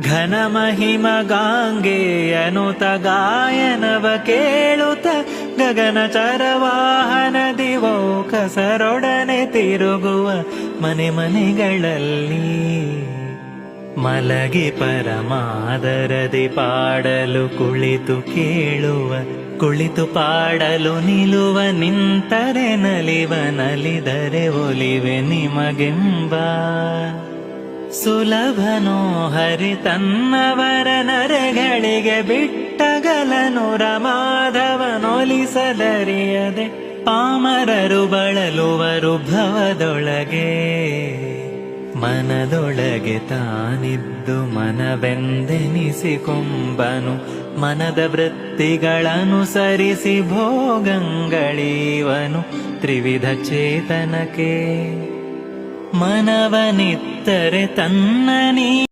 ಘನ ಮಹಿಮ ಗಾಂಗೆಯನುತ ಗಾಯನವ ಕೇಳುತ್ತ ಗಗನ ಚರವಾಹನ ದಿವೋ ಕಸರೊಡನೆ ತಿರುಗುವ ಮನೆ ಮನೆಗಳಲ್ಲಿ ಮಲಗಿ ಪರಮಾದರದಿ ಪಾಡಲು ಕುಳಿತು ಕೇಳುವ, ಕುಳಿತು ಪಾಡಲು ನಿಲುವ, ನಿಂತರೆ ನಲಿವ, ನಲಿದರೆ ಒಲಿವೆ ನಿಮಗೆಂಬ ಸುಲಭನೋ ಹರಿ ತನ್ನವರ ನರೆಗಳಿಗೆ ಬಿಟ್ಟಗಲನು ರಮಾಧವನೊಲಿಸದರಿಯದೆ ಪಾಮರರು ಬಳಲುವರು ಭವದೊಳಗೆ. ಮನದೊಳಗೆ ತಾನಿದ್ದು ಮನವೆಂದೆನಿಸಿಕೊಂಬನು, ಮನದ ವೃತ್ತಿಗಳನುಸರಿಸಿ ಭೋಗಂಗಳೀವನು ತ್ರಿವಿಧ ಚೇತನಕ್ಕೆ. ಮನವನಿತ್ತರೆ ತನ್ನ ನೀ